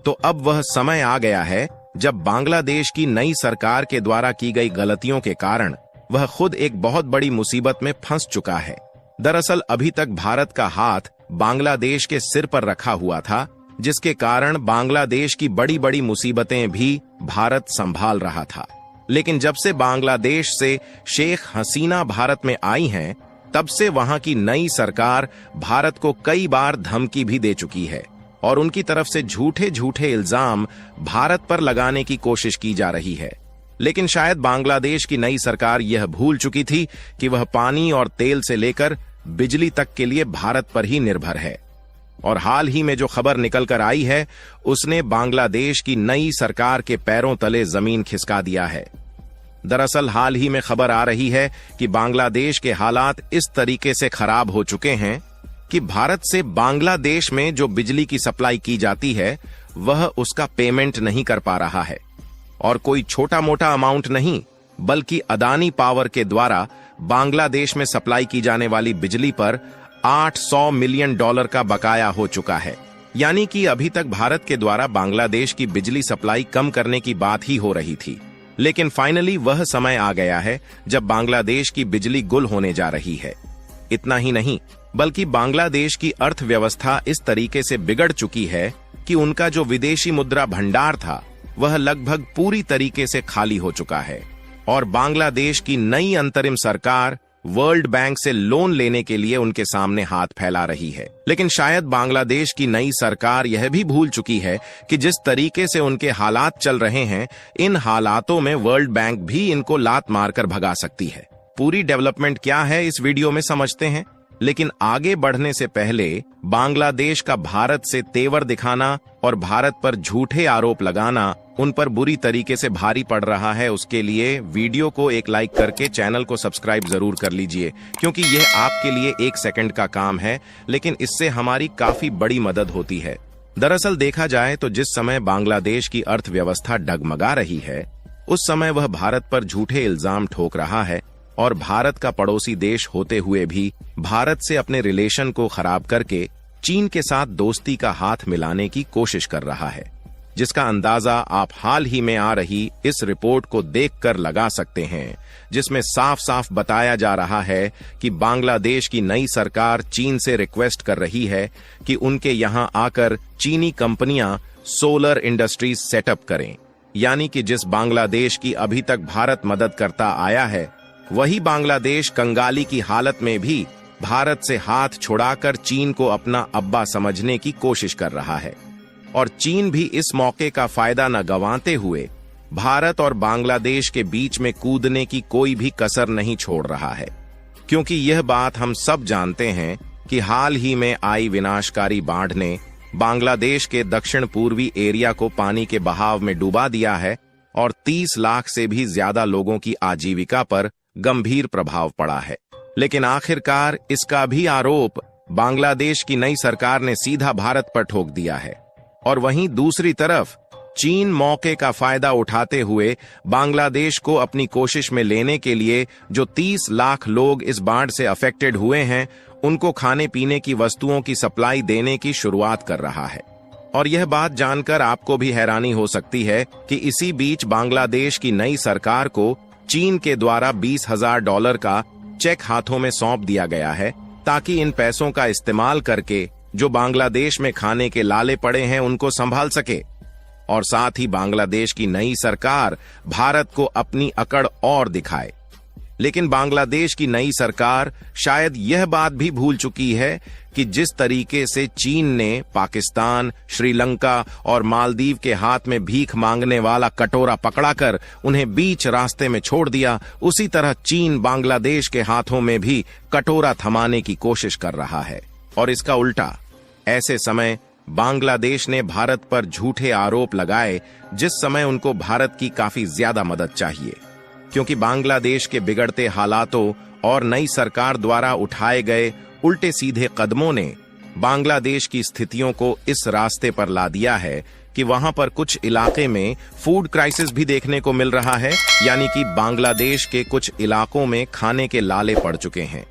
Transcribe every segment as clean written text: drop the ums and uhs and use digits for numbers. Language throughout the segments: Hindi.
तो अब वह समय आ गया है जब बांग्लादेश की नई सरकार के द्वारा की गई गलतियों के कारण वह खुद एक बहुत बड़ी मुसीबत में फंस चुका है। दरअसल अभी तक भारत का हाथ बांग्लादेश के सिर पर रखा हुआ था, जिसके कारण बांग्लादेश की बड़ी बड़ी मुसीबतें भी भारत संभाल रहा था। लेकिन जब से बांग्लादेश से शेख हसीना भारत में आई हैं, तब से वहां की नई सरकार भारत को कई बार धमकी भी दे चुकी है और उनकी तरफ से झूठे झूठे इल्जाम भारत पर लगाने की कोशिश की जा रही है। लेकिन शायद बांग्लादेश की नई सरकार यह भूल चुकी थी कि वह पानी और तेल से लेकर बिजली तक के लिए भारत पर ही निर्भर है। और हाल ही में जो खबर निकल कर आई है, उसने बांग्लादेश की नई सरकार के पैरों तले जमीन खिसका दिया है। दरअसल हाल ही में खबर आ रही है कि बांग्लादेश के हालात इस तरीके से खराब हो चुके हैं कि भारत से बांग्लादेश में जो बिजली की सप्लाई की जाती है, वह उसका पेमेंट नहीं कर पा रहा है। और कोई छोटा मोटा अमाउंट नहीं, बल्कि अदानी पावर के द्वारा बांग्लादेश में सप्लाई की जाने वाली बिजली पर $800 मिलियन का बकाया हो चुका है। यानी कि अभी तक भारत के द्वारा बांग्लादेश की बिजली सप्लाई कम करने की बात ही हो रही थी, लेकिन फाइनली वह समय आ गया है जब बांग्लादेश की बिजली गुल होने जा रही है। इतना ही नहीं, बल्कि बांग्लादेश की अर्थव्यवस्था इस तरीके से बिगड़ चुकी है कि उनका जो विदेशी मुद्रा भंडार था, वह लगभग पूरी तरीके से खाली हो चुका है। और बांग्लादेश की नई अंतरिम सरकार वर्ल्ड बैंक से लोन लेने के लिए उनके सामने हाथ फैला रही है। लेकिन शायद बांग्लादेश की नई सरकार यह भी भूल चुकी है कि जिस तरीके से उनके हालात चल रहे हैं, इन हालातों में वर्ल्ड बैंक भी इनको लात मारकर भगा सकती है। पूरी डेवलपमेंट क्या है इस वीडियो में समझते हैं, लेकिन आगे बढ़ने से पहले बांग्लादेश का भारत से तेवर दिखाना और भारत पर झूठे आरोप लगाना उन पर बुरी तरीके से भारी पड़ रहा है। उसके लिए वीडियो को एक लाइक करके चैनल को सब्सक्राइब जरूर कर लीजिए, क्योंकि यह आपके लिए 1 सेकंड का काम है, लेकिन इससे हमारी काफी बड़ी मदद होती है। दरअसल देखा जाए तो जिस समय बांग्लादेश की अर्थव्यवस्था डगमगा रही है, उस समय वह भारत पर झूठे इल्जाम ठोक रहा है और भारत का पड़ोसी देश होते हुए भी भारत से अपने रिलेशन को खराब करके चीन के साथ दोस्ती का हाथ मिलाने की कोशिश कर रहा है, जिसका अंदाजा आप हाल ही में आ रही इस रिपोर्ट को देखकर लगा सकते हैं, जिसमें साफ साफ बताया जा रहा है कि बांग्लादेश की नई सरकार चीन से रिक्वेस्ट कर रही है कि उनके यहां आकर चीनी कंपनियां सोलर इंडस्ट्रीज सेटअप करें। यानी कि जिस बांग्लादेश की अभी तक भारत मदद करता आया है, वही बांग्लादेश कंगाली की हालत में भी भारत से हाथ छुड़ाकर चीन को अपना अब्बा समझने की कोशिश कर रहा है। और चीन भी इस मौके का फायदा न गंवाते हुए भारत और बांग्लादेश के बीच में कूदने की कोई भी कसर नहीं छोड़ रहा है, क्योंकि यह बात हम सब जानते हैं कि हाल ही में आई विनाशकारी बाढ़ ने बांग्लादेश के दक्षिण पूर्वी एरिया को पानी के बहाव में डुबा दिया है और 30 लाख से भी ज्यादा लोगों की आजीविका पर गंभीर प्रभाव पड़ा है। लेकिन आखिरकार इसका भी आरोप बांग्लादेश की नई सरकार ने सीधा भारत पर ठोक दिया है। और वहीं दूसरी तरफ चीन मौके का फायदा उठाते हुए बांग्लादेश को अपनी कोशिश में लेने के लिए जो 30 लाख लोग इस बाढ़ से अफेक्टेड हुए हैं, उनको खाने पीने की वस्तुओं की सप्लाई देने की शुरुआत कर रहा है। और यह बात जानकर आपको भी हैरानी हो सकती है कि इसी बीच बांग्लादेश की नई सरकार को चीन के द्वारा $20,000 का चेक हाथों में सौंप दिया गया है, ताकि इन पैसों का इस्तेमाल करके जो बांग्लादेश में खाने के लाले पड़े हैं उनको संभाल सके। और साथ ही बांग्लादेश की नई सरकार भारत को अपनी अकड़ और दिखाए। लेकिन बांग्लादेश की नई सरकार शायद यह बात भी भूल चुकी है कि जिस तरीके से चीन ने पाकिस्तान, श्रीलंका और मालदीव के हाथ में भीख मांगने वाला कटोरा पकड़ाकर उन्हें बीच रास्ते में छोड़ दिया, उसी तरह चीन बांग्लादेश के हाथों में भी कटोरा थमाने की कोशिश कर रहा है। और इसका उल्टा, ऐसे समय बांग्लादेश ने भारत पर झूठे आरोप लगाए, जिस समय उनको भारत की काफी ज्यादा मदद चाहिए, क्योंकि बांग्लादेश के बिगड़ते हालातों और नई सरकार द्वारा उठाए गए उल्टे सीधे कदमों ने बांग्लादेश की स्थितियों को इस रास्ते पर ला दिया है कि वहां पर कुछ इलाके में फूड क्राइसिस भी देखने को मिल रहा है। यानी कि बांग्लादेश के कुछ इलाकों में खाने के लाले पड़ चुके हैं।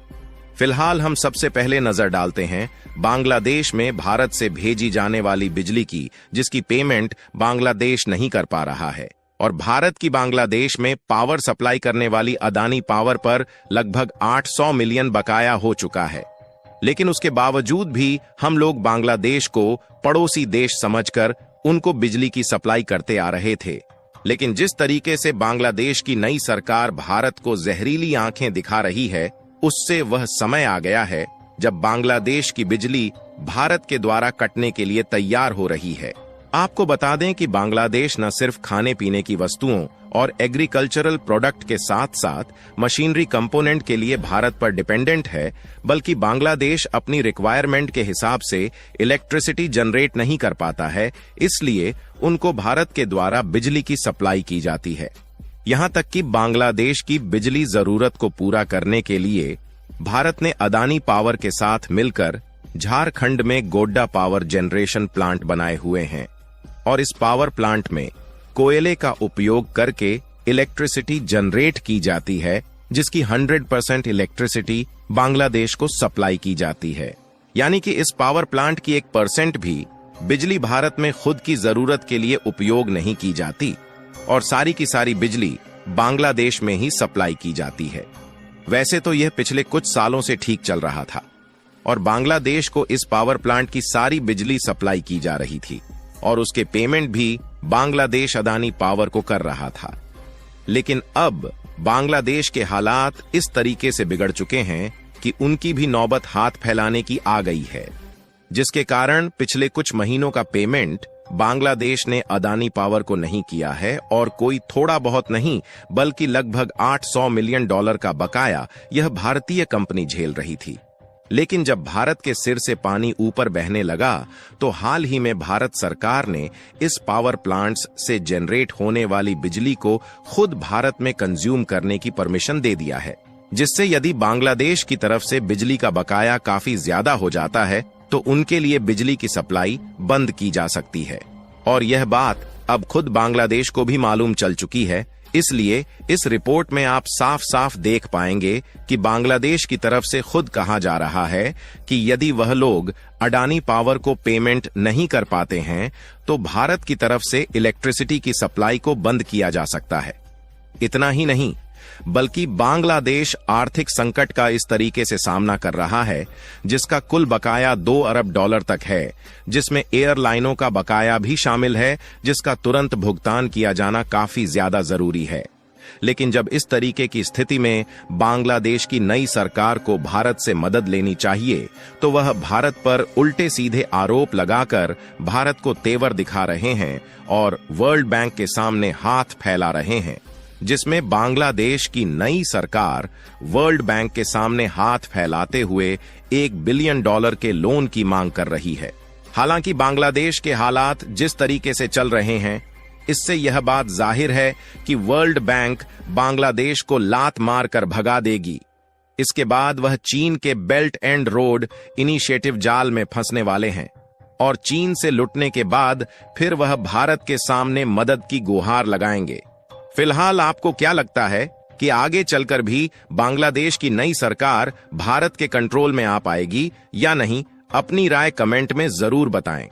फिलहाल हम सबसे पहले नजर डालते हैं बांग्लादेश में भारत से भेजी जाने वाली बिजली की, जिसकी पेमेंट बांग्लादेश नहीं कर पा रहा है। और भारत की बांग्लादेश में पावर सप्लाई करने वाली अदानी पावर पर लगभग 800 मिलियन बकाया हो चुका है। लेकिन उसके बावजूद भी हम लोग बांग्लादेश को पड़ोसी देश समझकर उनको बिजली की सप्लाई करते आ रहे थे। लेकिन जिस तरीके से बांग्लादेश की नई सरकार भारत को जहरीली आंखें दिखा रही है, उससे वह समय आ गया है जब बांग्लादेश की बिजली भारत के द्वारा कटने के लिए तैयार हो रही है। आपको बता दें कि बांग्लादेश न सिर्फ खाने पीने की वस्तुओं और एग्रीकल्चरल प्रोडक्ट के साथ साथ मशीनरी कंपोनेंट के लिए भारत पर डिपेंडेंट है, बल्कि बांग्लादेश अपनी रिक्वायरमेंट के हिसाब से इलेक्ट्रिसिटी जनरेट नहीं कर पाता है, इसलिए उनको भारत के द्वारा बिजली की सप्लाई की जाती है। यहां तक कि बांग्लादेश की बिजली जरूरत को पूरा करने के लिए भारत ने अदानी पावर के साथ मिलकर झारखंड में गोड्डा पावर जनरेशन प्लांट बनाए हुए हैं और इस पावर प्लांट में कोयले का उपयोग करके इलेक्ट्रिसिटी जनरेट की जाती है, जिसकी 100% इलेक्ट्रिसिटी बांग्लादेश को सप्लाई की जाती है। यानी कि इस पावर प्लांट की 1% भी बिजली भारत में खुद की जरूरत के लिए उपयोग नहीं की जाती और सारी की सारी बिजली बांग्लादेश में ही सप्लाई की जाती है। वैसे तो यह पिछले कुछ सालों से ठीक चल रहा था और बांग्लादेश को इस पावर प्लांट की सारी बिजली सप्लाई की जा रही थी और उसके पेमेंट भी बांग्लादेश अदानी पावर को कर रहा था। लेकिन अब बांग्लादेश के हालात इस तरीके से बिगड़ चुके हैं कि उनकी भी नौबत हाथ फैलाने की आ गई है, जिसके कारण पिछले कुछ महीनों का पेमेंट बांग्लादेश ने अदानी पावर को नहीं किया है और कोई थोड़ा बहुत नहीं बल्कि लगभग $800 मिलियन का बकाया यह भारतीय कंपनी झेल रही थी। लेकिन जब भारत के सिर से पानी ऊपर बहने लगा तो हाल ही में भारत सरकार ने इस पावर प्लांट्स से जनरेट होने वाली बिजली को खुद भारत में कंज्यूम करने की परमिशन दे दिया है, जिससे यदि बांग्लादेश की तरफ से बिजली का बकाया काफी ज्यादा हो जाता है तो उनके लिए बिजली की सप्लाई बंद की जा सकती है। और यह बात अब खुद बांग्लादेश को भी मालूम चल चुकी है, इसलिए इस रिपोर्ट में आप साफ साफ देख पाएंगे कि बांग्लादेश की तरफ से खुद कहा जा रहा है कि यदि वह लोग अडानी पावर को पेमेंट नहीं कर पाते हैं तो भारत की तरफ से इलेक्ट्रिसिटी की सप्लाई को बंद किया जा सकता है। इतना ही नहीं बल्कि बांग्लादेश आर्थिक संकट का इस तरीके से सामना कर रहा है जिसका कुल बकाया $2 अरब तक है, जिसमें एयरलाइनों का बकाया भी शामिल है, जिसका तुरंत भुगतान किया जाना काफी ज्यादा जरूरी है। लेकिन जब इस तरीके की स्थिति में बांग्लादेश की नई सरकार को भारत से मदद लेनी चाहिए तो वह भारत पर उल्टे सीधे आरोप लगाकर भारत को तेवर दिखा रहे हैं और वर्ल्ड बैंक के सामने हाथ फैला रहे हैं, जिसमें बांग्लादेश की नई सरकार वर्ल्ड बैंक के सामने हाथ फैलाते हुए $1 बिलियन के लोन की मांग कर रही है। हालांकि बांग्लादेश के हालात जिस तरीके से चल रहे हैं, इससे यह बात जाहिर है कि वर्ल्ड बैंक बांग्लादेश को लात मारकर भगा देगी। इसके बाद वह चीन के बेल्ट एंड रोड इनिशिएटिव जाल में फंसने वाले हैं और चीन से लुटने के बाद फिर वह भारत के सामने मदद की गुहार लगाएंगे। फिलहाल आपको क्या लगता है कि आगे चलकर भी बांग्लादेश की नई सरकार भारत के कंट्रोल में आ पाएगी या नहीं? अपनी राय कमेंट में जरूर बताएं।